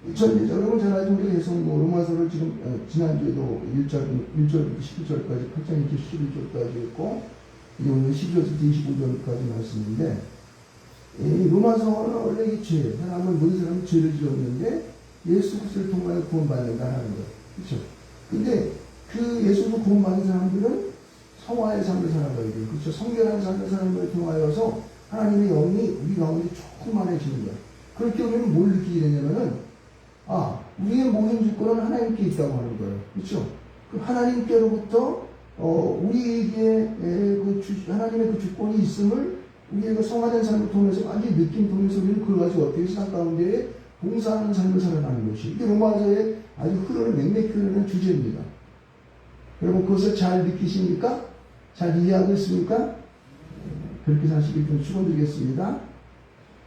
여러분 잘 알죠? 우리가 계속 로마서를 지금 지난주에도 1절부터 11절까지 8장 11절까지 했고 이제 오늘 12절부터 25절까지 말씀인데 이 로마서는 원래 이 죄, 사람은 모든 사람이 죄를 지었는데 예수 그리스도를 통하여 구원받는다는 거예요. 그렇죠? 근데 그 예수로 구원받은 사람들은 성화의 삶을 살아가야 돼요. 그렇죠? 성결한 삶을 삶을 통하여서 하나님의 영이 우리 가운데 충만해지는 거예요. 그렇게 우리는 뭘 느끼게 되냐면은 우리의 모든 주권은 하나님께 있다고 하는 거예요. 그렇죠? 그 하나님께로부터 우리에게 하나님의 그 주권이 있음을 우리가 성화된 삶을 통해서 완전히 느낀 통해서 우리는 그걸 가지고 어떻게 세상 가운데 봉사하는 삶을 살아가는 것이 이게 로마서에 아주 맹맥히 흐르는 주제입니다. 여러분 그것을 잘 느끼십니까? 잘 이해하고 있습니까? 그렇게 사시길 좀 축원드리겠습니다.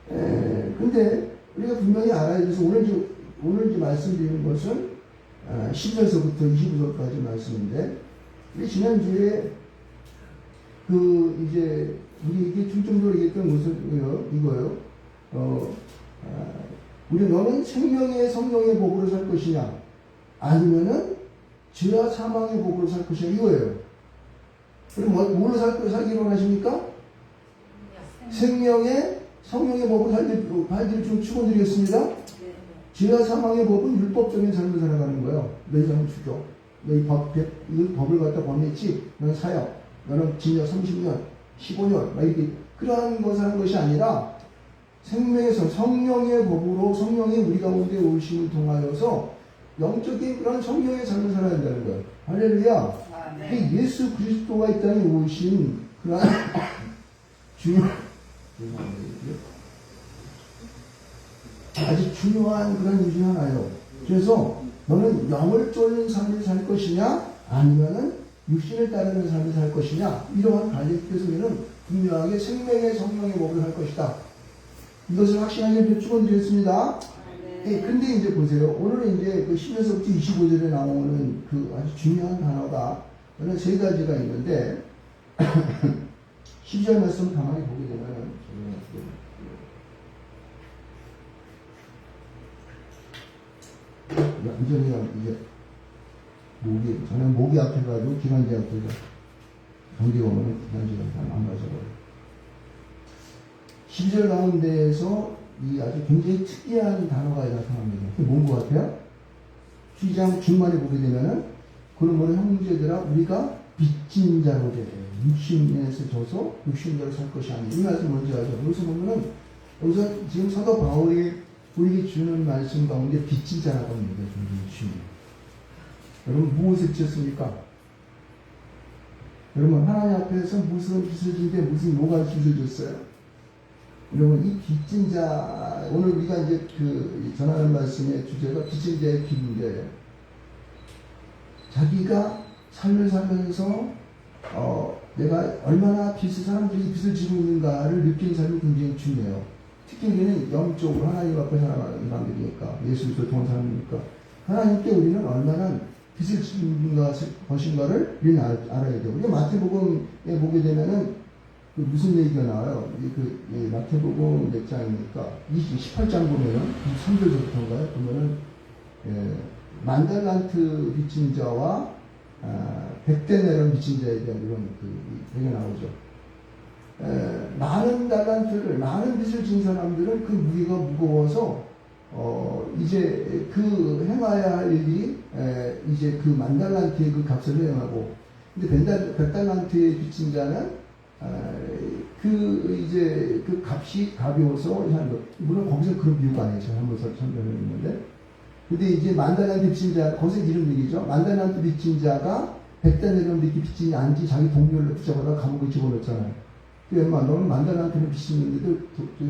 근데 우리가 분명히 알아야 돼서 오늘 이제 말씀드리는 것은 10절서부터 25절까지 말씀인데 우리 지난주에 이제 우리에게 중점적으로 얘기했던 것은 이거예요. 우리 너는 생명의 성령의 복으로 살 것이냐 아니면은 죄와 사망의 복으로 살 것이냐 이거예요. 그럼 뭘로 살기로 원하십니까? 생명의 성령의 법을 살기를 좀 축원드리겠습니다. 죄와 사망의 법은 율법적인 삶을 살아가는 거예요. 너희 사람 죽여. 너희 법을 갖다 범했지. 너는 사형. 너는 징역 30년, 15년. 막 이렇게 그러한 것을 하는 것이 아니라 생명에서 성령의 법으로 성령이 우리 가운데 오심을 통하여서 영적인 그런 성령의 삶을 살아야 된다는 거예요. 할렐루야. 예수 그리스도가 이 땅에 오신 그러한 아주 중요한 그런 이유 중에 하나예요. 그래서 너는 영을 쫓는 삶을 살 것이냐 아니면은 육신을 따르는 삶을 살 것이냐 이러한 갈림길에서 우리는 분명하게 생명의 성령의 법을 할 것이다. 이것을 확신하게 축원드리겠습니다. 근데 이제 보세요. 오늘은 이제 그 10에서부터 25절에 나오는 그 아주 중요한 단어가 저는 세 가지가 있는데 10절 말씀 가만히 보게 되면 완전히 이제 저는 목이 아파가지고 기관지 아프고 경기 오면 기관지가 안 맞아요. 10절 가운데에서 이 아주 굉장히 특이한 단어가 나타납니다. 그게 뭔 것 같아요? 12장 중반에 보게 되면은 그러므로 형제들아 우리가 빚진 자로 되래. 육신에서 져서 육신대로 살 것이 아니라 이 말씀 뭔지 알죠? 여기서 보면은 여기서 지금 사도 바울이 우리에게 주는 말씀 가운데 빚진 자라고 합니다. 여러분 무엇을 빚졌습니까? 여러분 하나님 앞에서 무슨 빚을 진데 무슨 뭐가 빚을 줬어요? 여러분 이 빚진 자 오늘 우리가 이제 전하는 말씀의 주제가 빚진 자의 빚인데 자기가 삶을 살면서 내가 얼마나 사람들이 빚을 지고 있는가를 느끼는 삶이 굉장히 중요해요. 특히 우리는 영적으로 하나님 앞에 살아가는 사람들이니까 예수를 통한 사람이니까 하나님께 우리는 얼마나 빚을 지는 것인가를 우리는 알아야 돼요. 우리 마태복음에 보게 되면은 무슨 얘기가 나와요? 마태복음 몇 장입니까? 18장 보면은 3절부터인가요? 보면은 만달란트 빚진 자와 100데나리온 빚진 자에 대한 이런 얘기가 나오죠. 많은 빚을 진 사람들은 그 무게가 무거워서 이제 그 행해야 할 일이 이제 그 만달란트의 그 값을 행하고 근데 100달란트의 빚진 자는 이제 그 값이 가벼워서 하는 것. 물론 거기서 그런 비유가 아니에요. 제가 한번 설명했는데. 근데 이제 만달란트 빚진 자, 거기서 이런 얘기죠. 만달란트 빚진 자가 100달란트 빚진 안지 자기 동료를 붙잡아다가 감옥에 집어넣었잖아요. 너는 만달란트는 빚지는데도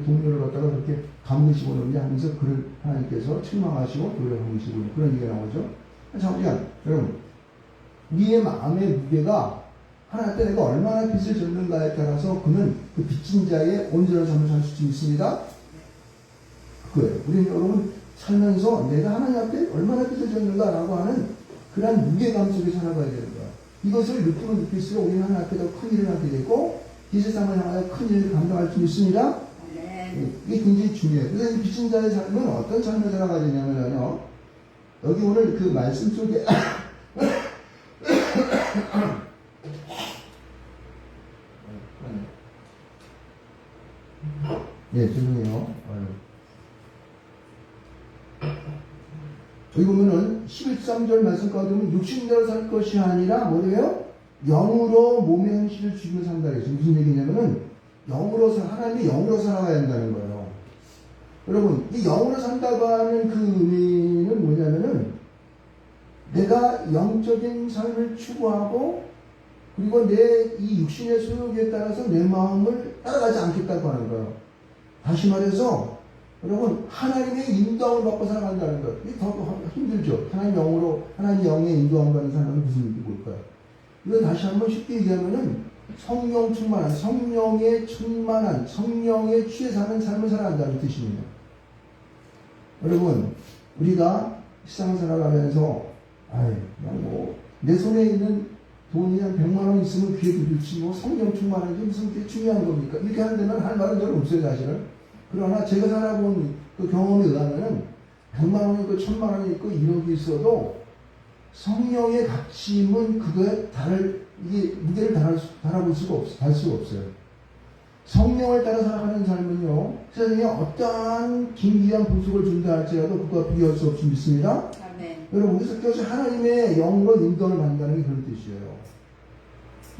동료를 갖다가 그렇게 감옥에 집어넣느냐 하면서 그를 하나님께서 책망하시고 도래하시고 그런 얘기가 나오죠. 잠시만, 여러분. 우리의 마음의 무게가 하나님께 내가 얼마나 빚을 졌는가에 따라서 그는 그 빚진 자의 온전한 삶을 살 수 있습니다. 그거예요. 우리는 여러분 살면서 내가 하나님 앞에 얼마나 빚을 졌는가라고 하는 그런 무게감 속에 살아가야 되는 거야. 이것을 느낄수록 우리는 하나님 앞에 더 큰 일을 하게 되고 이 세상을 향하여 큰 일을 감당할 수 있습니다. 아멘. 이게 굉장히 중요해요. 그래서 이 빚진 자의 삶은 어떤 삶을 살아가야 되냐면요. 여기 오늘 그 말씀 속에 예, 죄송해요. 여기 보면은 11~13절 말씀 가운데 보면 육신대로 살 것이 아니라 뭐래요? 영으로 몸의 행실을 죽이며 산다 그랬어요. 무슨 얘기냐면은 하나님의 영으로 살아가야 한다는 거예요. 여러분, 이 영으로 산다고 하는 그 의미는 뭐냐면은 내가 영적인 삶을 추구하고 그리고 내 이 육신의 소욕에 따라서 내 마음을 따라가지 않겠다고 하는 거예요. 다시 말해서 여러분 하나님의 인도함을 받고 살아간다는 것. 이게 더 힘들죠. 하나님 영의 인도함 받는 사람은 무슨 일이 뭘까요? 이거 다시 한번 쉽게 얘기하면은 성령 충만한, 성령에 충만한, 성령에 취해 사는 삶을 살아간다는 뜻입니다. 여러분, 우리가 세상을 살아가면서 그냥 내 손에 있는 돈이 한 100만 원 있으면 귀에 들지 성령 충만한 게 무슨 게 중요한 겁니까? 이렇게 하는 할 말은 별로 없어요, 사실은. 그러나 제가 살아본 그 경험에 의하면은 100만 원이 있고 1000만 원이 있고 1억이 있어도 성령의 값짐은 그거에 이게 무게를 달아볼 수가 없어요. 성령을 따라 살아가는 삶은요, 세상에 어떠한 기이한 보석을 준다 할지라도 그것과 비교할 수 없이 믿습니다. 아멘. 여러분, 그래서 하나님의 영으로 인도를 받는다는 게 그런 뜻이에요.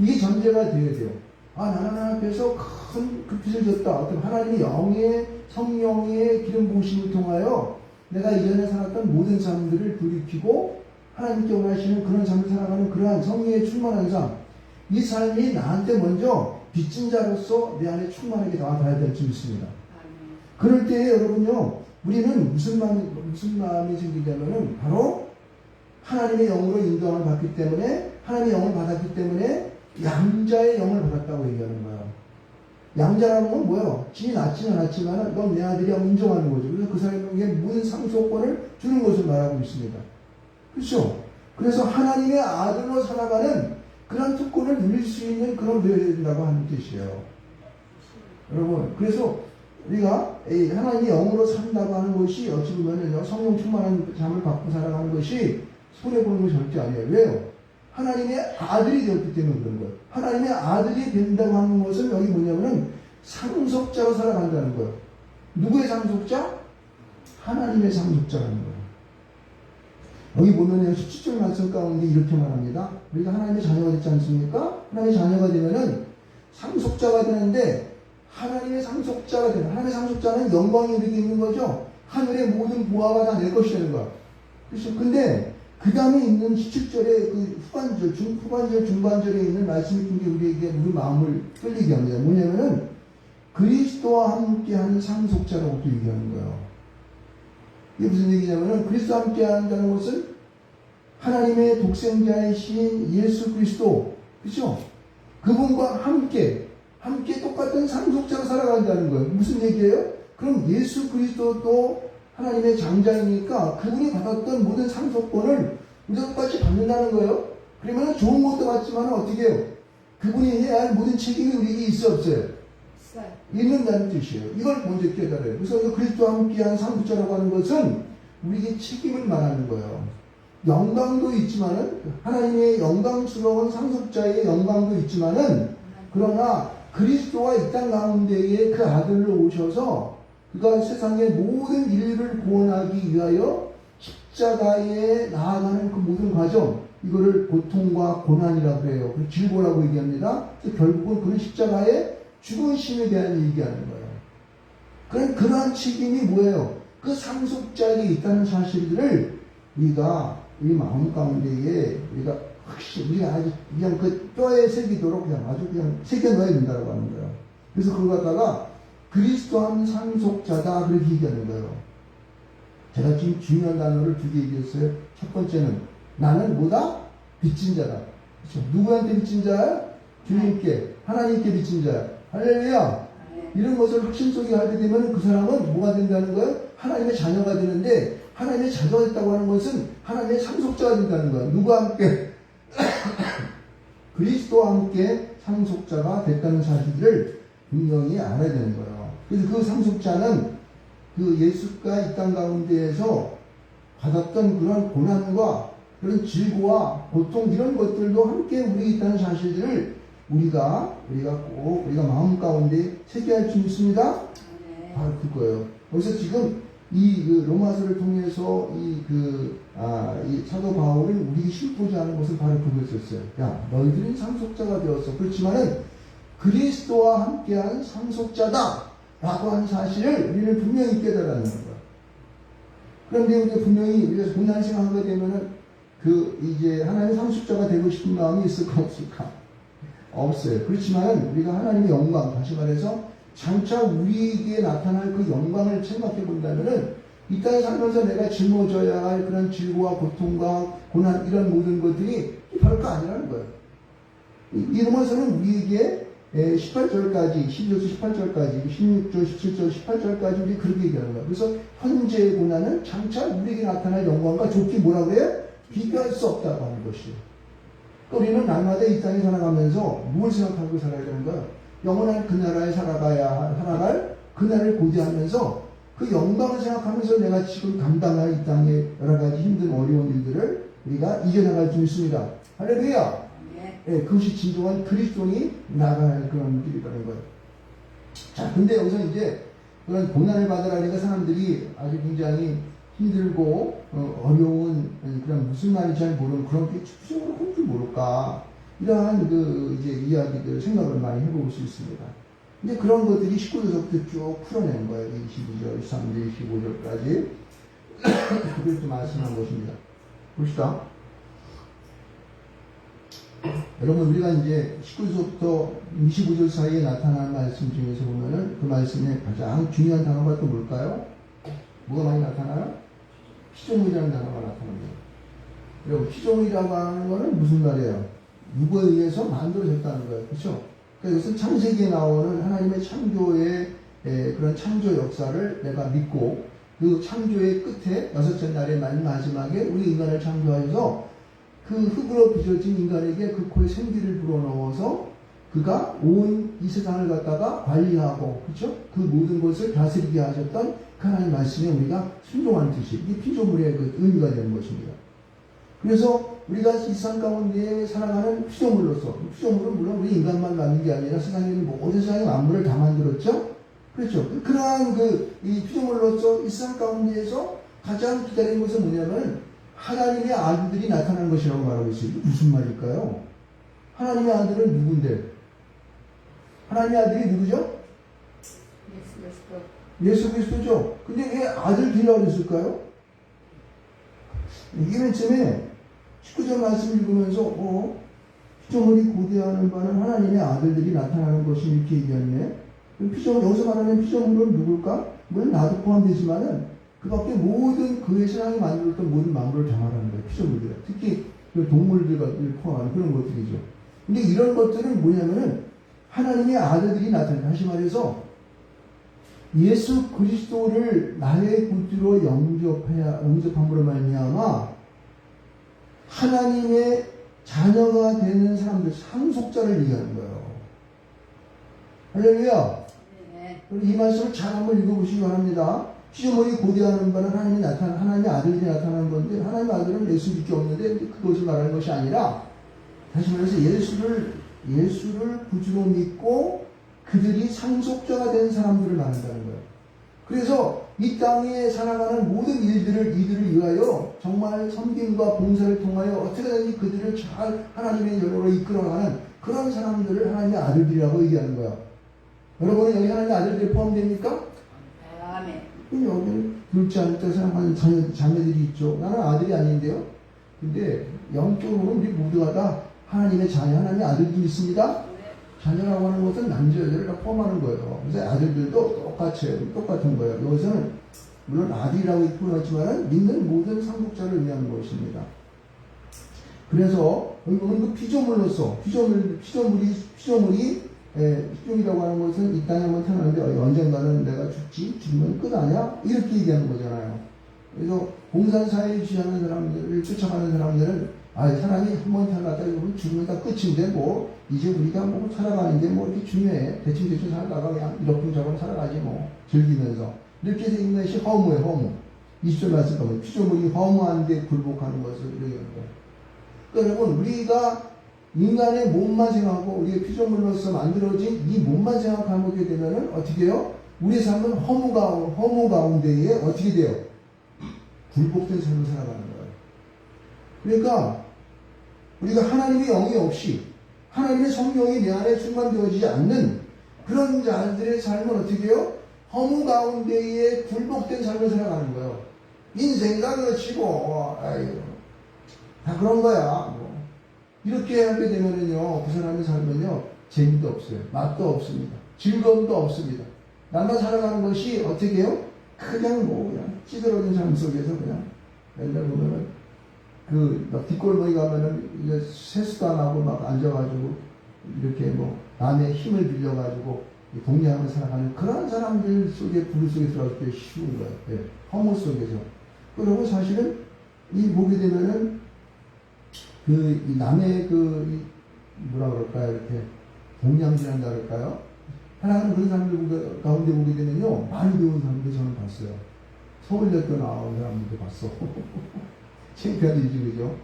이게 전제가 되어야 돼요. 나는 하나님 앞에서 큰 그 빚을 졌다. 어떤 하나님의 영의 성령의 기름 부으심을 통하여 내가 이전에 살았던 모든 삶들을 돌이키고 하나님께 원하시는 그런 삶을 살아가는 그러한 성령의 충만한 삶. 이 삶이 나한테 먼저 빚진 자로서 내 안에 충만하게 나와가야 될 줄 믿습니다. 그럴 때에 여러분요, 우리는 무슨 마음이 생기냐면은 바로 하나님의 영으로 인도함을 받기 때문에, 하나님의 영을 받았기 때문에 양자의 영을 받았다고 얘기하는 거예요. 양자라는 건 뭐예요? 진이 낳지는 않았지만 넌 내 아들이라고 인정하는 거죠. 그래서 그 사람에게 모든 상속권을 주는 것을 말하고 있습니다. 그렇죠? 그래서 하나님의 아들로 살아가는 그런 특권을 누릴 수 있는 그런 배우된다고 하는 뜻이에요. 여러분, 그래서 우리가 하나님의 영으로 산다고 하는 것이 어찌 보면은 성령 충만한 삶을 갖고 살아가는 것이 손해보는 것이 절대 아니에요. 왜요? 하나님의 아들이 되었기 때문에 그런 거예요. 하나님의 아들이 된다고 하는 것은 여기 뭐냐면은 상속자로 살아간다는 거예요. 누구의 상속자? 하나님의 상속자라는 거예요. 여기 보면은 17절 말씀 가운데 이렇게 말합니다. 우리가 하나님의 자녀가 됐지 않습니까? 하나님의 자녀가 되면은 상속자가 되는데 하나님의 상속자가 되는, 하나님의 상속자는 영광이 우리에게 있는 거죠. 하늘의 모든 보화가 다 내 것이 되는 거야. 그렇죠? 근데 그 다음에 있는 17절의 그 후반절, 중반절에 있는 말씀이 굉장히 우리에게 우리 마음을 끌리게 합니다. 뭐냐면은 그리스도와 함께하는 상속자라고 또 얘기하는 거예요. 이게 무슨 얘기냐면은 그리스도와 함께한다는 것은 하나님의 독생자이신 예수 그리스도, 그렇죠? 그분과 함께 똑같은 상속자로 살아간다는 거예요. 무슨 얘기예요? 그럼 예수 그리스도도 하나님의 장자이니까 그분이 받았던 모든 상속권을 우리가 똑같이 받는다는 거예요. 그러면 좋은 것도 받지만 어떻게 해요? 그분이 해야 할 모든 책임이 우리에게 있어 없어요? 있는다는 뜻이에요. 이걸 먼저 깨달아요. 그래서 그리스도와 함께한 상속자라고 하는 것은 우리에게 책임을 말하는 거예요. 영광도 있지만은 하나님의 영광스러운 상속자의 영광도 있지만은 그러나 그리스도가 이 땅 가운데에 그 아들로 오셔서 그가 세상의 모든 인류를 구원하기 위하여 십자가에 나아가는 그 모든 과정, 이거를 고통과 고난이라고 해요. 질고라고 얘기합니다. 결국은 그런 십자가의 죽으심에 대한 얘기하는 거예요. 그러한 책임이 뭐예요? 그 상속자에게 있다는 사실들을 우리가 이 마음 가운데에 우리가 확실히 우리가 아주 그냥 그 뼈에 새기도록 그냥 아주 그냥 새겨 넣어야 된다고 하는 거예요. 그래서 그걸 갖다가 그리스도한 상속자다 그렇게 얘기하는 거예요. 제가 지금 중요한 단어를 두 개 얘기했어요. 첫 번째는 나는 뭐다? 빚진 자다. 그렇죠? 누구한테 빚진 자야? 주님께, 하나님께 빚진 자야. 할렐루야. 이런 것을 확신 속에 하게 되면 그 사람은 뭐가 된다는 거예요? 하나님의 자녀가 되는데, 하나님의 자녀가 됐다고 하는 것은 하나님의 상속자가 된다는 거예요. 누구와 함께? 그리스도와 함께 상속자가 됐다는 사실을 분명히 알아야 되는 거예요. 그래서 그 상속자는 그 예수가 이 땅 가운데에서 받았던 그런 고난과 그런 질고와 고통 이런 것들도 함께 우리 있다는 사실들을 우리가 꼭 마음 가운데 새겨야 할 수 있습니다. 바로 그거예요. 그래서 지금 이 로마서를 통해서 이 사도 바울은 우리에게 심고자 하는 것은 바로 그거였어요. 야, 너희들은 상속자가 되었어. 그렇지만은 그리스도와 함께한 상속자다 라고 하는 사실을 우리는 분명히 깨달아야 하는 거야. 그런데 우리가 분명히 우리가 고난 생활하게 되면은 이제 하나님의 상속자가 되고 싶은 마음이 있을까 없을까? 없어요. 그렇지만 우리가 하나님의 영광, 다시 말해서 장차 우리에게 나타날 그 영광을 생각해 본다면은 이 땅에 살면서 내가 짊어져야 할 그런 질고와 고통과 고난 이런 모든 것들이 별거 아니라는 거예요. 이 로마서는 우리에게 18절까지, 12절에서 18절까지, 16절, 17절, 18절까지 우리 그렇게 얘기하는 거예요. 그래서 현재의 고난은 장차 우리에게 나타날 영광과 좋게 뭐라고 해요? 비교할 수 없다고 하는 것이에요. 우리는 날마다 이 땅에 살아가면서 무엇을 생각하고 살아야 되는 거예요? 영원한 그 나라에 살아갈 그 나라를 고대하면서 그 영광을 생각하면서 내가 지금 감당할 이 땅의 여러 가지 힘든 어려운 일들을 우리가 이겨나갈 수 있습니다. 할렐루야! 네, 그것이 진정한 그리스도인이 나가야 할 그런 길이라는 거예요. 자, 근데 여기서 이제 그런 고난을 받으라니까 사람들이 아주 굉장히 힘들고 어려운 그런 무슨 말인지 잘 모르는 그런 게 추적으로 할 줄 모를까 이러한 이제 이야기들 생각을 많이 해볼 수 있습니다. 이제 그런 것들이 19절부터 쭉 풀어낸 거예요. 22절, 23절, 25절까지 그렇게 말씀한 것입니다. 봅시다. 여러분 우리가 이제 19절부터 25절 사이에 나타난 말씀 중에서 보면은 그 말씀에 가장 중요한 단어가 또 뭘까요? 뭐가 많이 나타나요? 피조물이라는 단어가 나타납니다. 여러분 피조물이라고 하는 거는 무슨 말이에요? 누구에 의해서 만들어졌다는 거예요. 그렇죠? 그러니까 이것은 창세기에 나오는 하나님의 창조의 그런 창조 역사를 내가 믿고 그 창조의 끝에 여섯째 날의 마지막에 우리 인간을 창조하셔서 그 흙으로 빚어진 인간에게 그 코에 생기를 불어넣어서 그가 온 이 세상을 갖다가 관리하고 그렇죠? 그 모든 것을 다스리게 하셨던 그 하나님 말씀에 우리가 순종하는 뜻이 이게 피조물의 그 의미가 되는 것입니다. 그래서 우리가 이 세상 가운데 살아가는 피조물로서 피조물은 물론 우리 인간만 만든 게 아니라 세상에 있는 모든 세상의 만물을 다 만들었죠. 그렇죠. 그러한 이 피조물로서 이 세상 가운데에서 가장 기다리는 것은 뭐냐면 하나님의 아들들이 나타나는 것이라고 말하고 있어요. 이게 무슨 말일까요? 하나님의 아들은 누군데? 하나님의 아들이 누구죠? 예수 그리스도죠. 근데 왜 아들들이라고 했을까요? 이게 맨 처음에 19절 말씀 읽으면서 피조물이 고대하는 바는 하나님의 아들들이 나타나는 것이 이렇게 얘기했네. 피조물, 여기서 말하는 피조물은 누굴까? 물론 나도 포함되지만은 그 밖에 모든 그의 세상에 만들었던 모든 만물을 다 말하는 거예요. 피조물들. 특히 동물들과 포함하는 그런 것들이죠. 근데 이런 것들은 뭐냐면은 하나님의 아들들이 나타나요. 다시 말해서 예수 그리스도를 나의 구주로 영접함으로 말미암아 하나님의 자녀가 되는 사람들, 상속자를 얘기하는 거예요. 할렐루야. 네. 이 말씀을 잘 한번 읽어보시기 바랍니다. 피조물이 고대하는 바는 하나님의 아들들이 나타나는 건데, 하나님의 아들은 예수밖에 없는데, 그것을 말하는 것이 아니라, 다시 말해서 예수를 구주로 믿고, 그들이 상속자가 된 사람들을 말한다는 거예요. 그래서 이 땅에 살아가는 모든 일들을 이들을 위하여 정말 섬김과 봉사를 통하여 어떻게든지 그들을 잘 하나님의 연호로 이끌어가는 그런 사람들을 하나님의 아들들이라고 얘기하는 거야. 여러분은 여기 하나님의 아들들이 포함됩니까? 아멘. 여기는 그렇지 않다고 생각하는 자매들이 있죠. 나는 아들이 아닌데요. 근데 영적으로는 우리 모두가 다 하나님의 자녀, 하나님의 아들들이 있습니다. 자녀라고 하는 것은 남자, 여자를 다 포함하는 거예요. 그래서 아들들도 똑같은 거예요. 여기서는 물론 아들이라고 표현하지만 믿는 모든 상속자를 의미하는 것입니다. 그래서 여기 보면 그 피조물로서 피조물이라고 하는 것은 이 땅에 한번 태어났는데 언젠가는 내가 죽으면 끝 아니야? 이렇게 얘기하는 거잖아요. 그래서 공산사회를 지향하는 사람들을 쫓아가는 사람들은 사람이 한 번 태어났다 이러면 죽으면 다 끝인데 뭐 이제 우리가 뭐 살아가는 게 뭐 이렇게 중요해. 대충 살다가 그냥 이러쿵저러쿵 살아가지 뭐 즐기면서 이렇게 된 것이 허무예요. 허무. 20절 말씀 보면 피조물이 허무한 데 굴복하는 것을 이렇게 하는 거예요. 그러니까 여러분 우리가 인간의 몸만 생각하고 우리의 피조물로서 만들어진 이 몸만 생각하게 되면은 어떻게 해요? 우리의 삶은 허무 가운데에 어떻게 돼요? 굴복된 삶을 살아가는 거예요. 그러니까 우리가 하나님의 영이 없이 하나님의 성령이 내 안에 충만되어지지 않는 그런 자들의 삶은 어떻게 해요? 허무 가운데에 굴복된 삶을 살아가는 거예요. 인생이가 그렇지 뭐 다 그런 거야. 뭐. 이렇게 하게 되면은요, 그 사람의 삶은요, 재미도 없어요. 맛도 없습니다. 즐거움도 없습니다. 나만 살아가는 것이 어떻게 해요? 그냥 찌그러진 삶 속에서 그냥 맨날 보면은 막 뒷골목에 가면은 이제 세수도 안 하고 막 앉아가지고 이렇게 뭐 남의 힘을 빌려가지고 동료하며 살아가는 그런 사람들 속에 부르 속에 들어갈 때 쉬운 거예요. 네. 허무 속에서. 그리고 사실은 이 보게 되면은 이 남의 뭐라 그럴까요? 이렇게 동양질한다 그럴까요? 하나는 그런 사람들 가운데 보게 되면요. 많이 배운 사람들 저는 봤어요. 서울대학교 나온 사람들도 봤어. 창피한 일이지, 그죠?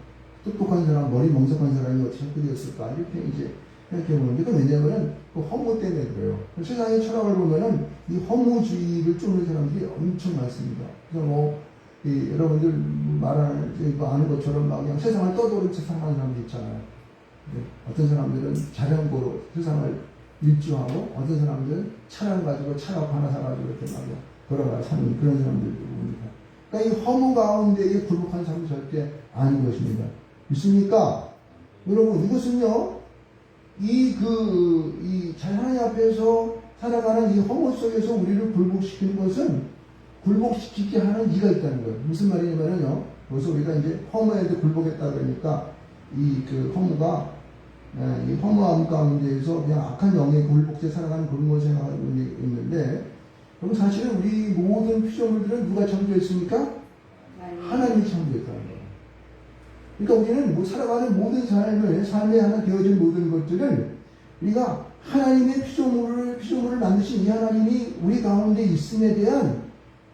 똑똑한 사람, 머리 멍석한 사람이 어떻게 학교 되었을까? 이렇게 이제 생각해보는 게, 왜냐면은 그 허무 때문에 그래요. 세상의 철학을 보면은 이 허무주의를 쫓는 사람들이 엄청 많습니다. 그래서 여러분들 아는 것처럼 막 그냥 세상을 떠도는 채 사는 사람들 있잖아요. 어떤 사람들은 자전거로 세상을 일주하고, 어떤 사람들은 차량 가지고 차가 하나 사가지고 이렇게 막 돌아가 사는 그런 사람들도 봅니다. 그러니까 이 허무 가운데에 굴복한 삶이 절대 아닌 것입니다. 있습니까? 여러분, 이것은요, 하나님 앞에서 살아가는 이 허무 속에서 우리를 굴복시키는 것은 굴복시키게 하는 이가 있다는 거예요. 무슨 말이냐면요, 그래서 우리가 이제 허무에도 굴복했다 그러니까 허무가 이 허무함 가운데에서 그냥 악한 영의 굴복에 살아가는 그런 걸 생각하고 있는데, 그럼 사실은 우리 모든 피조물들은 누가 창조했습니까? 하나님이 창조했다는 거예요. 그러니까 우리는 살아가는 모든 삶에 하나 되어진 모든 것들을 우리가 하나님의 피조물을 만드신 이 하나님이 우리 가운데 있음에 대한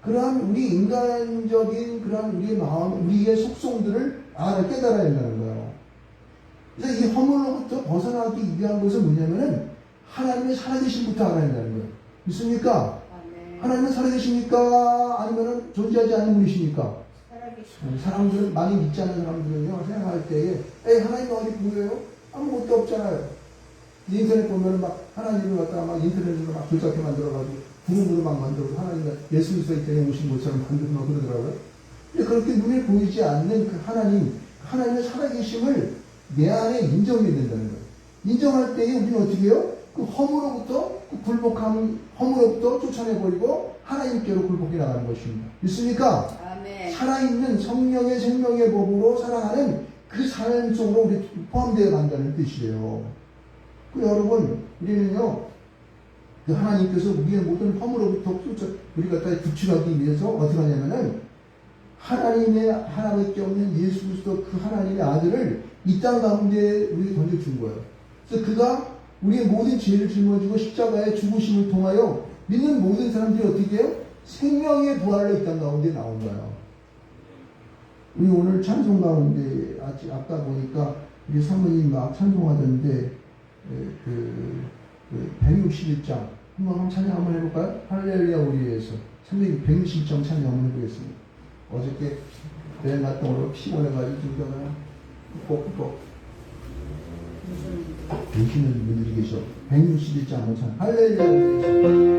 그러한 우리 인간적인 그러한 우리의 마음, 우리의 속성들을 깨달아야 한다는 거예요. 그래서 이 허물로부터 벗어나기 위한 것은 뭐냐면은 하나님의 살아계심부터 알아야 한다는 거예요. 믿습니까? 하나님은 살아계십니까? 아니면 존재하지 않는 분이십니까? 사람들은 많이 믿지 않는 사람들은요, 생각할 때에 하나님 어디 보여요? 아무것도 없잖아요. 인터넷 보면 막 하나님을 갖다가 막 인터넷으로 막 불작게 만들어가지고 구름으로 막 만들어서 하나님이 예수 그리스도 이 땅에 오신 것처럼 만들고 막 그러더라고요. 근데 그렇게 눈에 보이지 않는 그 하나님의 살아계심을 내 안에 인정해야 된다는 거예요. 인정할 때에 우리는 어떻게 해요? 그 허물로부터 허물로부터 쫓아내버리고 하나님께로 굴복해 나가는 것입니다. 있습니까? 아멘. 살아있는 성령의 생명의 법으로 살아가는 그 삶 속으로 우리 포함되어 간다는 뜻이에요. 여러분, 우리는요, 하나님께서 우리의 모든 허물로부터 우리 갖다 구출하기 위해서 어떻게 하냐면은 하나님밖에 없는 예수 그리스도 그 하나님의 아들을 이 땅 가운데 우리에게 던져준 거예요. 그래서 그가 우리의 모든 죄를 짊어지고 십자가의 죽으심을 통하여 믿는 모든 사람들이 어떻게 해요? 생명의 부활로 이 땅 가운데 나온 거예요. 우리 오늘 찬송 가운데 아까 보니까 우리 사모님 막 찬송하던데 161장 한번 찬양 한번 해볼까요? 할렐루야 우리 위해서 160장 찬양 한번 해보겠습니다. 어저께 내일 갔다 오늘 피곤해가지고 좀 꼭 계시는 분들이 계셔. 161장 한번 찬양 할렐루야 우리 위해서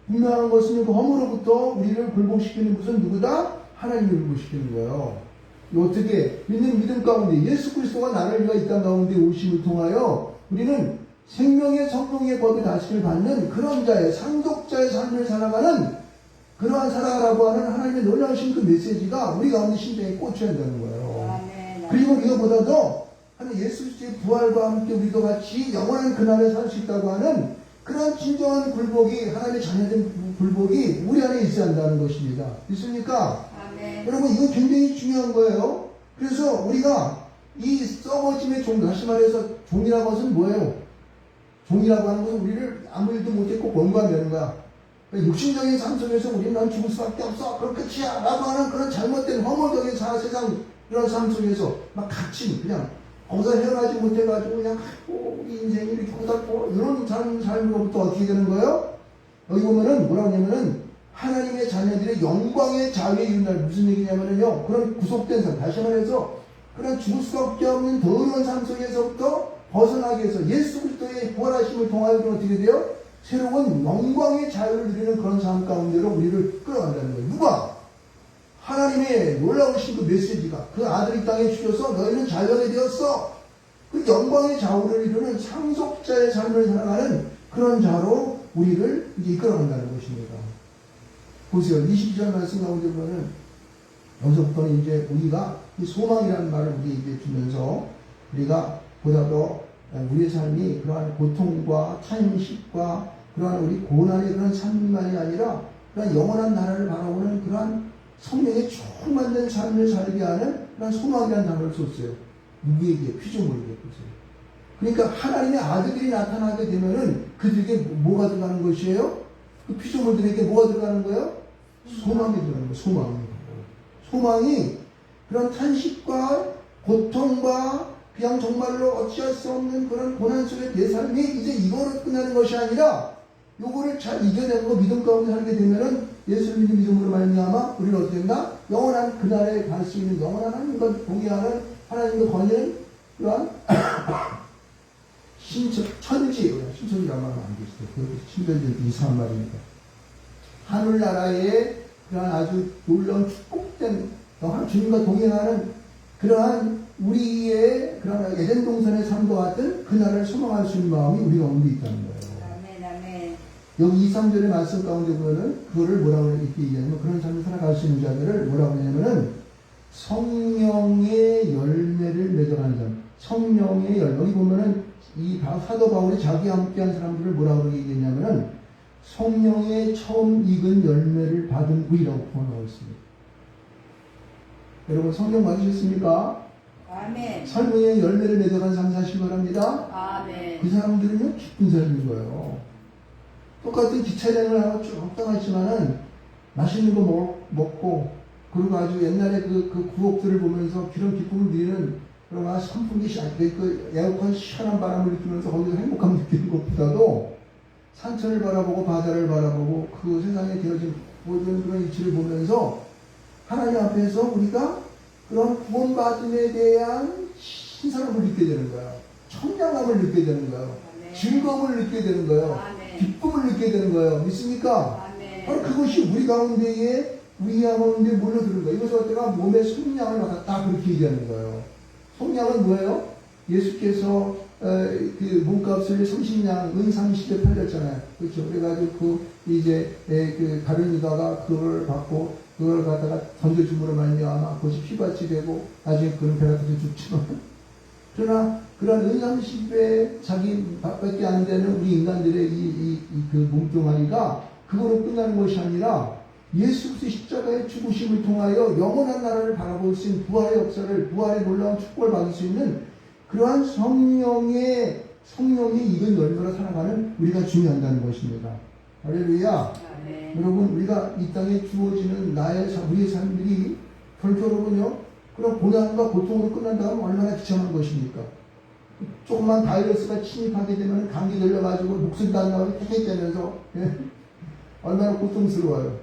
분명한 것은 그 허물로부터 우리를 굴복시키는 것은 누구다? 하나님을 굴복시키는 거예요. 어떻게? 믿는 믿음 가운데 예수 그리스도가 나를 위하여 이 땅 가운데 오심을 통하여 우리는 생명의 성령의 법의 다스림을 받는 그런 자의 상속자의 삶을 살아가는 그러한 살아가라고 하는 하나님의 놀라우신 그 메시지가 우리 가운데 심장에 꽂혀야 된다는 거예요. 그리고 이거보다도 하나님 예수 그리스도의 부활과 함께 우리도 같이 영원한 그날에 살 수 있다고 하는 그런 진정한 굴복이 하나님의 자녀된 굴복이 우리 안에 있어야 한다는 것입니다. 있습니까? 아멘. 여러분 이거 굉장히 중요한 거예요. 그래서 우리가 이 썩어짐의 종, 다시 말해서 종이라고 것은 뭐예요? 종이라고 하는 것은 우리를 아무 일도 못했고 권고하는 거야. 육신적인 삶 속에서 우리는 난 죽을 수밖에 없어. 그럼 끝이야. 라고 하는 그런 잘못된 허물적인 세상 이런 삶 속에서 막 갇힌 그냥 거기서 헤어나지 못해가지고 그냥 우리 인생이 이렇게 고달고 이런 삶으로부터 어떻게 되는 거예요? 여기 보면은 뭐라고 하냐면은 하나님의 자녀들의 영광의 자유에 이른날 무슨 얘기냐면은요 그런 구속된 삶 다시 말해서 그런 죽을 수밖에 없는 더러운 삶 속에서부터 벗어나기 위해서 예수 그리스도의 부활하심을 통하여 어떻게 돼요? 새로운 영광의 자유를 누리는 그런 삶 가운데로 우리를 끌어간다는 거예요. 누가? 하나님의 놀라우신 그 메시지가 그 아들이 땅에 주셔서 너희는 자유하게 되었어. 그 영광의 자유를 이루는 상속자의 삶을 살아가는 그런 자로 우리를 이제 이끌어간다는 것입니다. 보세요. 22절 말씀 가운데 보면은 여기서부터는 이제 우리가 이 소망이라는 말을 우리에게 주면서 우리가 보다 더 우리의 삶이 그러한 고통과 탄식과 그러한 우리 고난의 그런 삶만이 아니라 그러한 영원한 나라를 바라보는 그러한 성령에 충만된 삶을 살게 하는 그런 소망이라는 단어를 썼어요. 누구에게? 피조물에게. 보세요. 그러니까 하나님의 아들들이 나타나게 되면은 그들에게 뭐가 들어가는 것이에요? 그 피조물들에게 뭐가 들어가는 거예요? 소망이 들어가는 거예요. 소망이. 소망이 그런 탄식과 고통과 그냥 정말로 어찌할 수 없는 그런 고난 속의 내 삶이 이제 이거로 끝나는 것이 아니라 요거를 잘 이겨내고 믿음 가운데 살게 되면은 예수를 믿는 믿음으로 말미암아 우리는 어떻게 된다? 영원한 그날에 갈 수 있는 영원한 하나님과 동의하는 하나님의 권위는 그러한 신천지라고 하면 안 되죠. 그렇게 신천지 이상한 말입니다. 하늘나라의 그러한 아주 놀라운 축복된 주님과 동행하는 그러한 우리의 그런 에덴 동산의 삶과 같은 그날을 소망할 수 있는 마음이 우리 가운데 있다는 거예요. 여기 2, 3절의 말씀 가운데 보면은 그거를 뭐라고 이렇게 얘기하냐면 그런 삶을 살아갈 수 있는 자들을 뭐라고 하냐면은 성령의 열매를 맺어가는 사람. 성령의 열매. 여기 보면은 이 사도 바울이 자기와 함께한 사람들을 뭐라고 얘기했냐면은 성령의 처음 익은 열매를 받은 우리라고 표현하고 있습니다. 여러분 성령 받으셨습니까? 아멘. 성령의 열매를 맺어간 삶 사시기 바랍니다. 아멘. 그 사람들은요 기쁜 사람인 거예요. 똑같은 기차여행을 하고 쭉 떠나지만은 맛있는 거 먹고 그리고 아주 옛날에 그 구옥들을 보면서 그런 기쁨을 누리는 그런 선풍기 그 에어컨 시원한 바람을 느끼면서 거기서 행복함을 느끼는 것보다도 산천을 바라보고 바다를 바라보고 그 세상에 되어진 모든 그런 이치를 보면서 하나님 앞에서 우리가 그런 구원받음에 대한 신선함을 느끼게 되는 거예요. 청량함을 느끼게 되는 거예요. 즐거움을 느끼게 되는 거예요. 기쁨을 느끼게 되는 거예요. 믿습니까? 바로 그것이 우리 가운데에 우리 가운데 몰려드는 거예요. 이것을 갖다가 몸의 속량을 갖다 그렇게 얘기하는 거예요. 속량은 뭐예요? 예수께서 그 몸값을 30냥 은 30에 팔렸잖아요. 그렇죠. 그래가지고 그 다른 유다가 그걸 받고 그걸 갖다가 던져줌으로 말미암아 그것이 피밭이 되고 나중에 그런 베라트도 죽지만 그러나 그런 은 30에 자기 밖에 안 되는 우리 인간들의 그 몸뚱아리가 그거로 끝나는 것이 아니라 예수 그리스도의 십자가의 죽으심을 통하여 영원한 나라를 바라볼 수 있는 부활의 역사를 부활의 놀라운 축복을 받을 수 있는 그러한 성령의 익은 열매로 살아가는 우리가 중요한다는 것입니다. 할렐루야. 여러분 우리가 이 땅에 주어지는 우리의 삶들이 결코 여러분요 그런 고난과 고통으로 끝난다면 얼마나 비참한 것입니까? 조금만 바이러스가 침입하게 되면 감기 걸려가지고 목소리도 안 나오고 태태대면서 예? 얼마나 고통스러워요.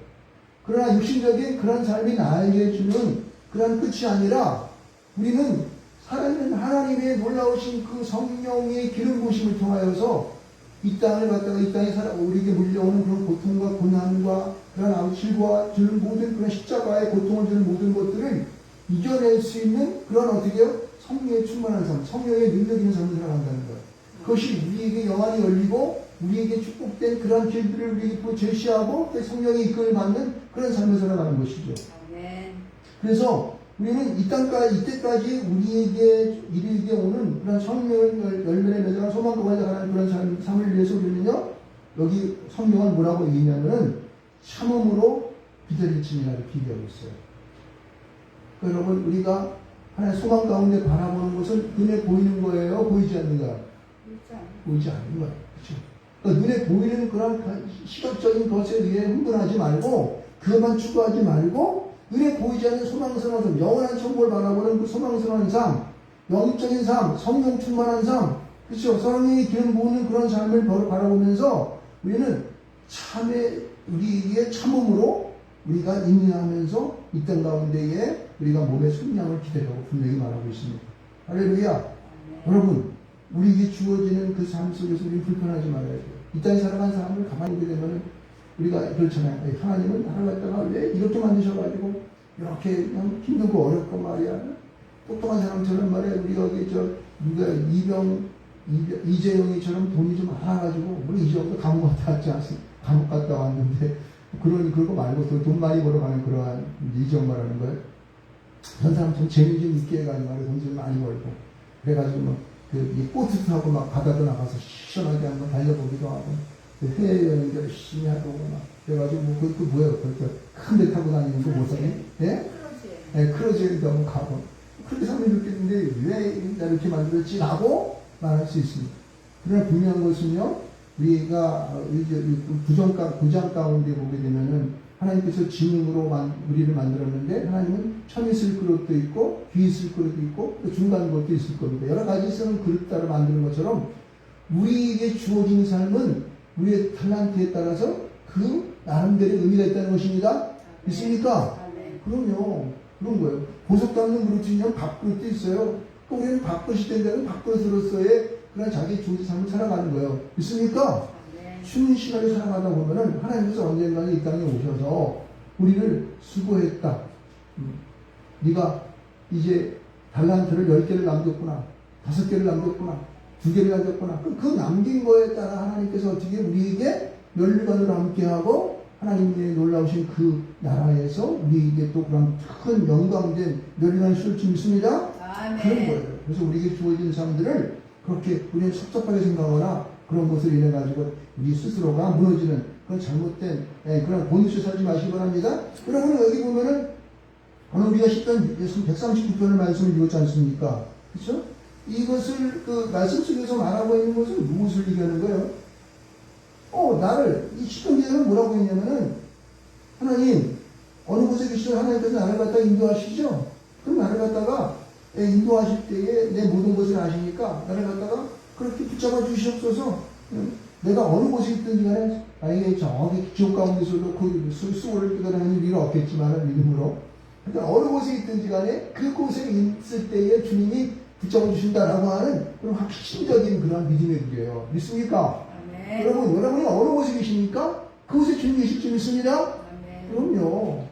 그러나 육신적인 그런 삶이 나에게 주는 그런 끝이 아니라 우리는 살아있는 하나님의 놀라우신 그 성령의 기름 부으심을 통하여서 이 땅을 갖다가 이 땅에 살아 우리에게 물려오는 그런 고통과 고난과 그런 아우칠과 주는 모든 그런 십자가의 고통을 주는 모든 것들을 이겨낼 수 있는 그런 어떻게요? 성령의 충만한 삶, 성령의 능력 있는 삶을 살아간다는 거예요. 그것이 우리에게 영안이 열리고 우리에게 축복된 그런 길들을 우리에게 제시하고 성령의 이끌을 받는 그런 삶을 살아가는 것이죠. 그래서 우리는 이때까지 우리에게 이르게 오는 그런 성령의 열매를 맺어가는 소망과 관련하는 그런 삶을 위해서 우리는요, 여기 성령은 뭐라고 얘기냐면은 참음으로 기다릴지니라를 비교하고 있어요. 그러니까 여러분, 우리가 하나의 소망 가운데 바라보는 것은 눈에 보이는 거예요? 보이지 않는가? 보이지 않는 거예요. 그렇죠? 그러니까 눈에 보이는 그런 시각적인 것에 의해 흥분하지 말고, 그것만 추구하지 말고, 눈에 보이지 않는 소망스러운 삶, 영원한 천국을 바라보는 그 소망스러운 삶, 영적인 삶, 성령 충만한 삶, 그렇죠? 성령이 기름 부으는 그런 삶을 바라보면서 우리는 우리에게 참음으로 우리가 인내하면서 이 땅 가운데에 우리가 몸의 속량을 기대하고 분명히 말하고 있습니다. 할렐루야. 여러분, 우리에게 주어지는 그 삶 속에서 우리는 불편하지 말아야 돼요. 이 땅에 살아간 사람을 가만히 보게 되면 우리가 그렇잖아요. 하나님은 나를 갖다가 왜 이렇게 만드셔가지고 이렇게 그냥 힘들고 어렵고 말이야. 똑똑한 사람처럼 말이야. 우리가 여기 누가 이재용이처럼 돈이 좀 많아가지고 우리 이 정도 감옥 갔다 왔지 않습니까? 감옥 갔다 왔는데 그러고 말고 돈 많이 벌어가는 그러한 이재용 말하는 거예요. 그런 사람 좀 재미 좀 있게 해가지고 말이야. 돈 좀 많이 벌고 그래가지고 뭐 보트하고 막 바다도 나가서 시원하게 한번 달려보기도 하고 해외여행도 열심히 하고 막 그래가지고 그 뭐예요? 그렇게 큰 배 타고 다니는 거 못 사니? 예? 예, 크루즈에도 한번 가고 그렇게 사람이 느꼈는데 왜 이렇게 만들었지? 라고 말할 수 있습니다. 그러나 분명한 것은요, 우리가 구장 가운데 보게 되면은 하나님께서 지능으로 우리를 만들었는데 하나님은 천 있을 그릇도 있고 귀 있을 그릇도 있고 또 중간 것도 있을 겁니다. 여러 가지 쓰는 그릇 따라 만드는 것처럼 우리에게 주어진 삶은 우리의 탤런트에 따라서 그 나름대로 의미가 있다는 것입니다. 있습니까? 그럼요. 그런 거예요. 보석 담는 그릇이면 밥그릇도 있어요. 또 우리는 밥그릇이 된다면 밥그릇으로서의 그런 자기의 주어진 삶을 살아가는 거예요. 있습니까? 쉬는 시간을 살아가다 보면은 하나님께서 언젠가는 이 땅에 오셔서 우리를 수고했다. 네가 이제 달란트를 10개를 남겼구나. 5개를 남겼구나. 2개를 남겼구나. 그 남긴 거에 따라 하나님께서 어떻게 우리에게 면류관으로 함께하고 하나님의 놀라우신 그 나라에서 우리에게 또 그런 큰 영광된 면류관을 씌울 줄 믿습니다. 그런 거예요. 그래서 우리에게 주어진 삶들을 그렇게 우리는 섭섭하게 생각하거나 그런 것을 인해 가지고 우리 스스로가 무너지는 그런 잘못된 그런 본능을 살지 마시기 바랍니다. 여러분 여기 보면은 오늘 우리가 10편 139편을 말씀을 읽었지 않습니까? 그렇죠? 이것을 그 말씀 속에서 말하고 있는 것은 무엇을 얘기하는 거예요? 나를 이 10편 기자는 뭐라고 했냐면은 하나님 어느 곳에 계시든 하나님께서 나를 갖다가 인도하시죠? 그럼 나를 갖다가 인도하실 때에 내 모든 것을 아시니까 나를 갖다가 그렇게 붙잡아 주시옵소서. 내가 어느 곳에 있든지 간에 만약에 저기 지옥 가운데서도 그 수고를 떠나는 일은 없겠지만 믿음으로 그러니까 어느 곳에 있든지 간에 그곳에 있을 때에 주님이 붙잡아 주신다라고 하는 그런 확신적인 그런 믿음의 길이에요. 믿습니까? 여러분이 어느 곳에 계십니까? 그곳에 주님 계실 줄 믿습니다? 그럼요.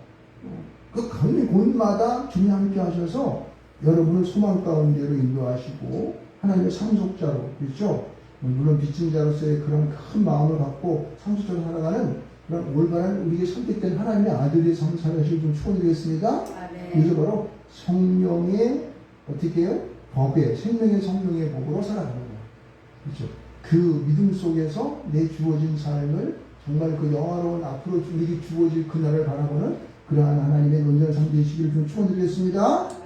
그 각 곳마다 주님 함께 하셔서 여러분을 소망 가운데로 인도하시고 하나님의 상속자로, 그렇죠? 물론 빚진 자로서의 그런 큰 마음을 갖고 상속자로 살아가는 그런 올바른 우리에게 선택된 하나님의 아들의 삶사하시길 좀 축원드리겠습니다. 그래서 바로 성령의 어떻게 해요? 법에 생명의 성령의 법으로 살아가는 거예요. 그렇죠? 그 믿음 속에서 내 주어진 삶을 정말 그 영화로운 앞으로 우리에게 주어질 그날을 바라보는 그러한 하나님의 온전한 삶 되시기를 좀 축원드리겠습니다.